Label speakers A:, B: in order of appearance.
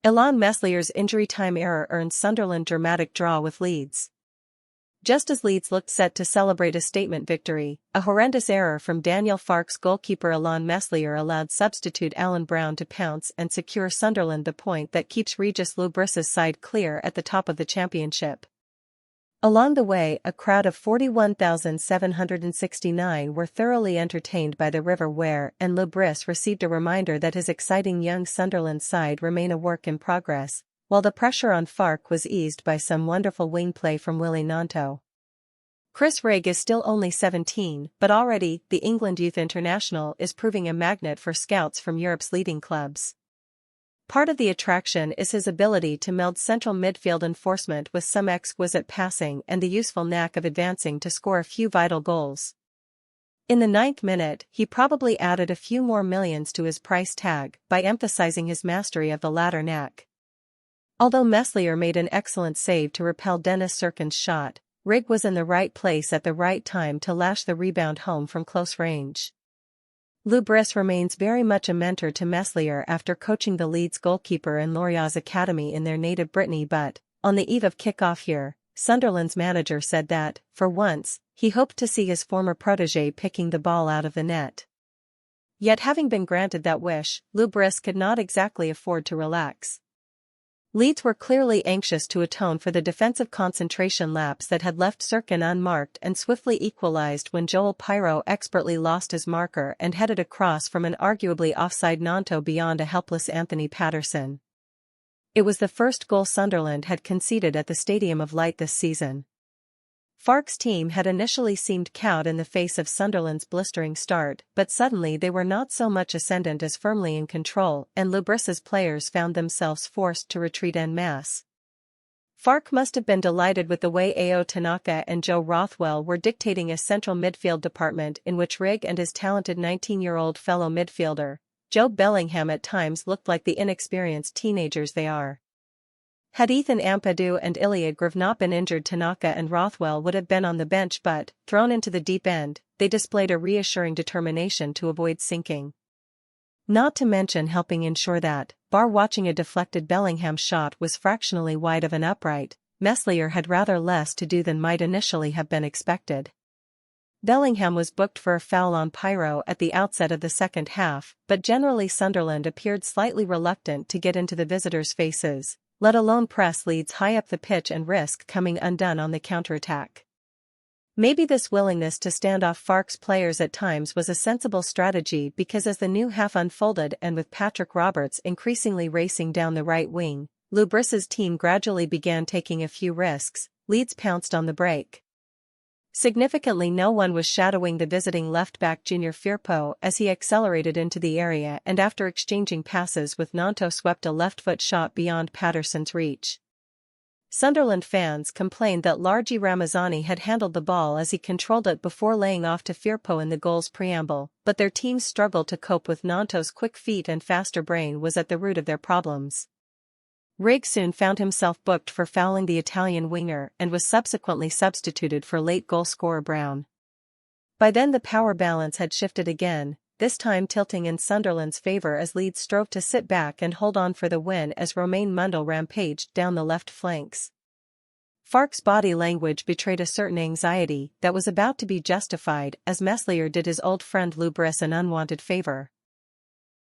A: Illan Meslier's injury-time error earned Sunderland dramatic draw with Leeds. Just as Leeds looked set to celebrate a statement victory, a horrendous error from Daniel Farke's goalkeeper Illan Meslier allowed substitute Alan Brown to pounce and secure Sunderland the point that keeps Regis Lubris's side clear at the top of the championship. Along the way, a crowd of 41,769 were thoroughly entertained by the River Wear, and Lubris received a reminder that his exciting young Sunderland side remain a work in progress, while the pressure on Farke was eased by some wonderful wing play from Willie Gnonto. Chris Rigg is still only 17, but already, the England youth international is proving a magnet for scouts from Europe's leading clubs. Part of the attraction is his ability to meld central midfield enforcement with some exquisite passing and the useful knack of advancing to score a few vital goals. In the 9th minute, he probably added a few more millions to his price tag by emphasizing his mastery of the latter knack. Although Meslier made an excellent save to repel Dennis Serkin's shot, Rigg was in the right place at the right time to lash the rebound home from close range. Lubris remains very much a mentor to Meslier after coaching the Leeds goalkeeper in Lorient's academy in their native Brittany, but, on the eve of kick-off here, Sunderland's manager said that, for once, he hoped to see his former protégé picking the ball out of the net. Yet having been granted that wish, Lubris could not exactly afford to relax. Leeds were clearly anxious to atone for the defensive concentration lapse that had left Serkin unmarked and swiftly equalized when Joel Pyro expertly lost his marker and headed across from an arguably offside Gnonto beyond a helpless Anthony Patterson. It was the first goal Sunderland had conceded at the Stadium of Light this season. Farke's team had initially seemed cowed in the face of Sunderland's blistering start, but suddenly they were not so much ascendant as firmly in control, and Lubris's players found themselves forced to retreat en masse. Farke must have been delighted with the way Ao Tanaka and Joe Rothwell were dictating a central midfield department in which Rigg and his talented 19-year-old fellow midfielder, Joe Bellingham, at times looked like the inexperienced teenagers they are. Had Ethan Ampadu and Ilya Greve not been injured, Tanaka and Rothwell would have been on the bench, but, thrown into the deep end, they displayed a reassuring determination to avoid sinking. Not to mention helping ensure that, bar watching a deflected Bellingham shot was fractionally wide of an upright, Meslier had rather less to do than might initially have been expected. Bellingham was booked for a foul on Pyro at the outset of the second half, but generally Sunderland appeared slightly reluctant to get into the visitors' faces, let alone press Leeds high up the pitch and risk coming undone on the counterattack. Maybe this willingness to stand off Farke's players at times was a sensible strategy, because as the new half unfolded and with Patrick Roberts increasingly racing down the right wing, Lubris's team gradually began taking a few risks. Leeds pounced on the break. Significantly, no one was shadowing the visiting left-back Junior Firpo as he accelerated into the area and after exchanging passes with Gnonto swept a left-foot shot beyond Patterson's reach. Sunderland fans complained that Largi Ramazani had handled the ball as he controlled it before laying off to Firpo in the goal's preamble, but their team's struggle to cope with Gnonto's quick feet and faster brain was at the root of their problems. Rigg soon found himself booked for fouling the Italian winger and was subsequently substituted for late goal-scorer Brown. By then the power balance had shifted again, this time tilting in Sunderland's favour as Leeds strove to sit back and hold on for the win as Romain Mundle rampaged down the left flanks. Farke's body language betrayed a certain anxiety that was about to be justified as Meslier did his old friend Lubris an unwanted favour.